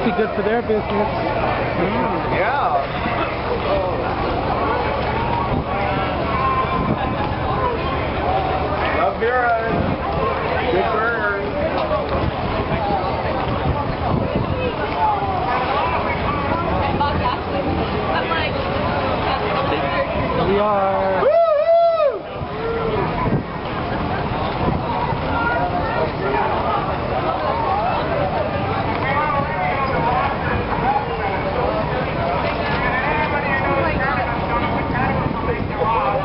Must be good for their business. Yeah. Love beer. Good burgers. We are.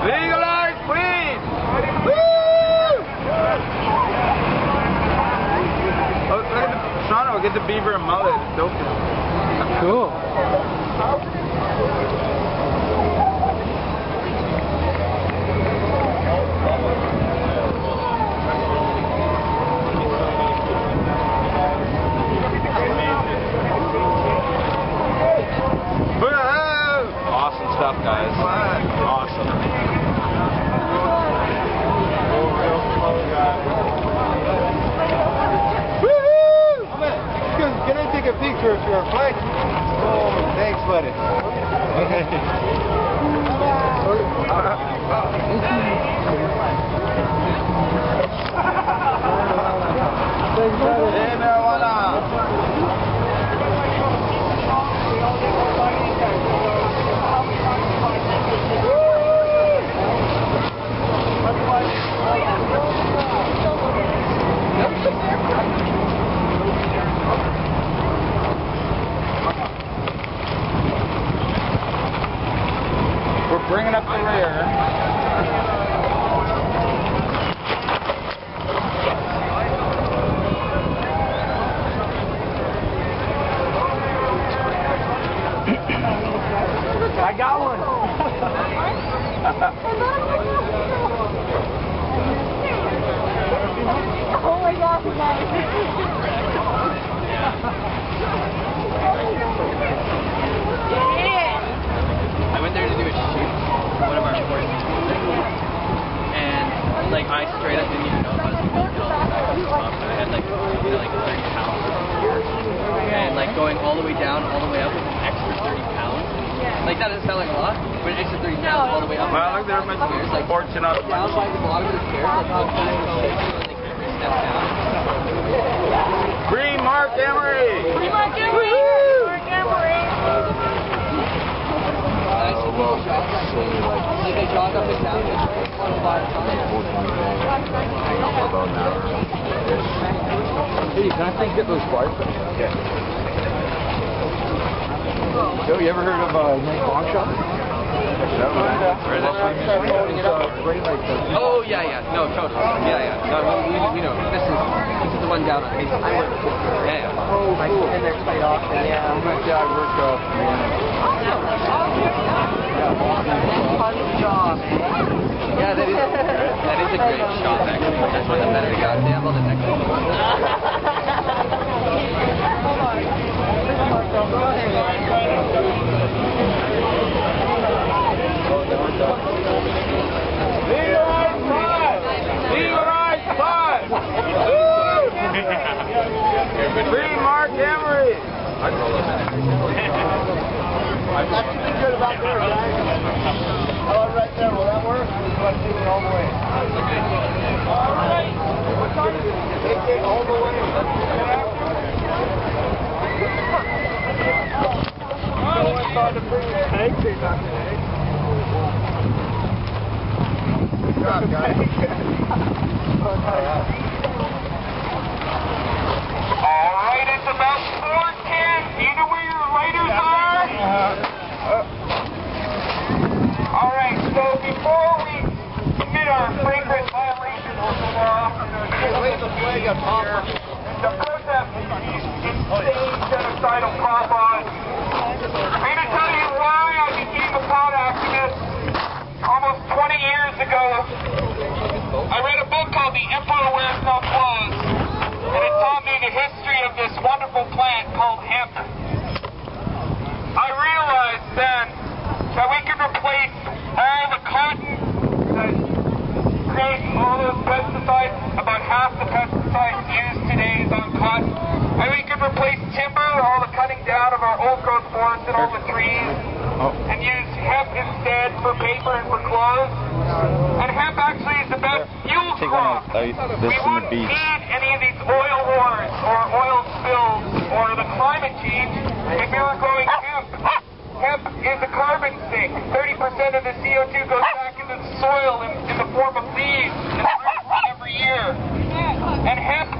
Legalize, please! Woo! Oh, look at the Sean will get the beaver and mullet. It's dope. Cool. Awesome stuff, guys. Awesome. Woohoo! Can I take a picture of your flight? Oh, thanks, buddy. Hey, marijuana. We're bringing up the rear. I got one. Oh my gosh, I went there to do a shoot, one of our sports, and like I straight up didn't even know if I was going to get all the way back to the top. So I had like 30 pounds of gear, and like going all the way down, all the way up with an extra 30 pounds. Like that doesn't sound like a lot, but an extra 30 pounds all the way up. Well, look, there's my stairs, like fortunate. down by the bottom of the stairs, like how fast was shaking, and like every step down. Free Mark Emery! Free Mark Emery! Mark Emery! Nice little shots. Like they jog up and down, like 4 to 5 times. Hey, can I think get those bars? Yeah. Joe, you ever heard of Night Long Shot? Oh yeah, no, totally, yeah. No, we know. This is the one down on Mason. Yeah. Oh, cool. And they're quite often, yeah. I worked off. Yeah, that is a great shot, actually. That's one of the better goddamn on the next one. Legalize pot! Free Mark Emery! That's pretty good about there, guys. Oh, right there. Will that work? You want to take it all the way? All right. Take it all the way. Oh, I thought to bring the tank thing up today. Good job, guys. All right, it's about 4:10. Do you know where your lighters are? All right, so before we commit our flagrant violation of the law, the protest these insane genocidal combos, I'm going to tell you why I became a pot activist almost 20 years ago. I read a book called The Emperor Wears No Clothes, and it taught me the history of this wonderful plant called hemp. I realized then that we could replace all the cotton that creates all those pesticides. About half the pesticides used today is on cotton. And we could replace timber, all the cutting light, this we and the wouldn't beach. need any of these oil wars or oil spills or the climate change if we were growing hemp. Hemp is a carbon sink. 30% of the CO2 goes back into the soil in the form of leaves and fruits every year. And hemp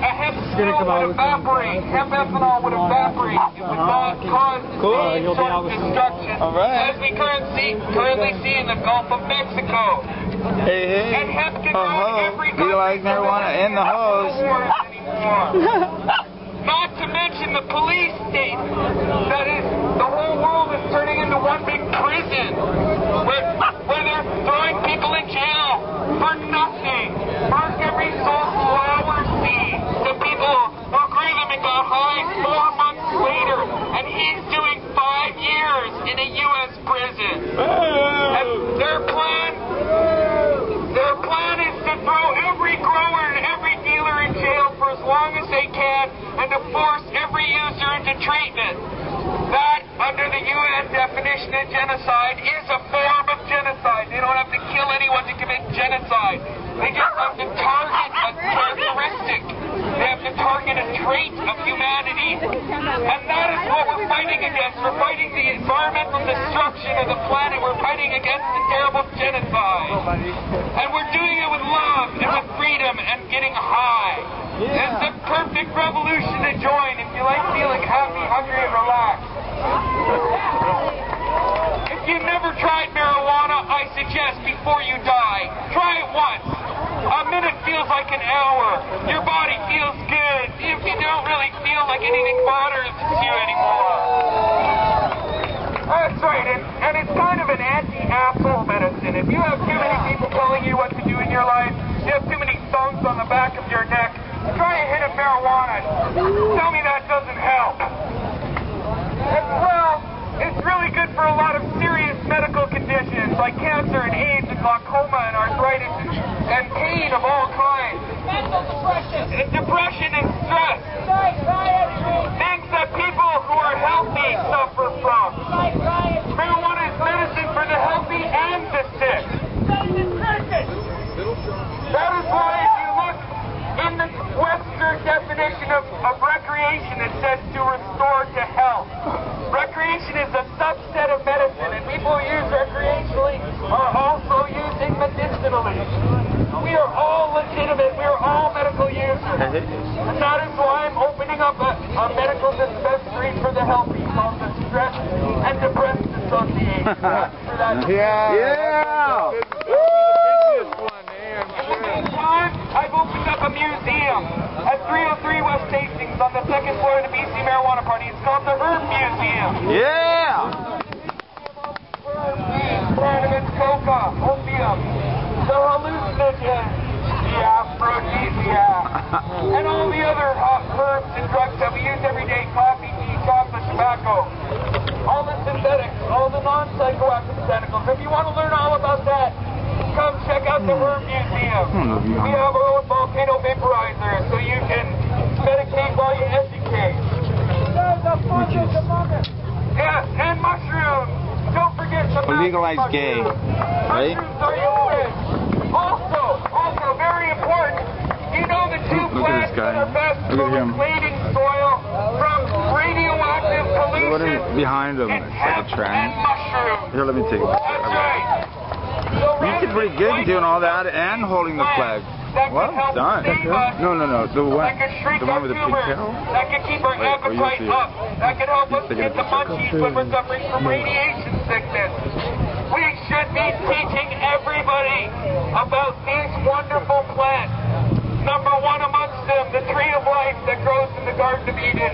spill would evaporate. Hemp ethanol would evaporate. It would not cause any sort of destruction. All right. As we currently see in the Gulf of Mexico. Hey, And hemp can go in every legalize marijuana and the hose. Not to mention the police state. That is, the whole world is turning into one big prison where they're throwing people in jail for nothing. Mark every social hour see the people who grew them and got high 4 months later, and he's doing 5 years in a U.S. prison. And their plan is to throw every grower and every dealer in jail for as long as they can and to force every user into treatment. That, under the UN definition of genocide, is a form of genocide. They don't have to kill anyone to commit genocide. They just have to target a characteristic. They have to target a trait of humanity. And that is what we're fighting against. We're fighting the environmental destruction of the planet. We're fighting against the terrible genocide. And we're doing it with love and with freedom and getting high. It's the perfect revolution to join if you like feeling happy, hungry, and relaxed. If you've never tried marijuana, I suggest before you die, try it once. A minute feels like an hour. Your body feels good. If you don't really feel like anything bothers you anymore. That's right, and it's kind of an anti-asshole medicine. If you have too many people telling you what to do in your life, you have too many thongs on the back of your neck, try a hit of marijuana. Tell me that doesn't help. Well, it's really good for a lot of serious medical conditions like cancer and AIDS and glaucoma and arthritis and pain of all kinds. Mental depression. And depression and stress. Things that people who are healthy suffer from. Marijuana is medicine for the healthy and the sick. That is why if you look in the Western definition of recreation, it says to restore to health. Recreation is a subset of medicine, and people who use recreationally are also using medicinally. We are all legitimate. We are all medical users. And that is why I'm opening up a medical dispensary for the healthy called the Stress and Depressed Association. For that. Yeah! I've opened up a museum at 303 West Hastings on the second floor of the BC Marijuana Party. It's called the Herb Museum. Yeah! Cannabis, coca, opium, the hallucinogens, the aphrodisiac, and all the other herbs and drugs that we use every day: coffee, tea, chocolate, tobacco, all the synthetics, all the non-psychoactive botanicals. If you want to learn all about that, come check out the Herb Museum. We have our own volcano vaporizer, so you can medicate while you educate. Yes, and mushrooms. Don't forget the Legalize gay, right? Mushrooms are yours. Also, very important, you know the two Look at this plants guy. that are best Look for at him. cleaning soil from radioactive What pollution? is behind him? It's It's like a hemp trend. and mushrooms. Here, let me take a look. That's right. So You did pretty good doing all that and holding the flag. Well done. No. The one That can shrink our with the tumors. pigtail? That can keep our Wait, appetite you see it. up. That can help us taking a get the picture. munchies when we're suffering from radiation sickness. We should be teaching everybody about these wonderful plants. Number one amongst them, the tree of life that grows in the Garden of Eden.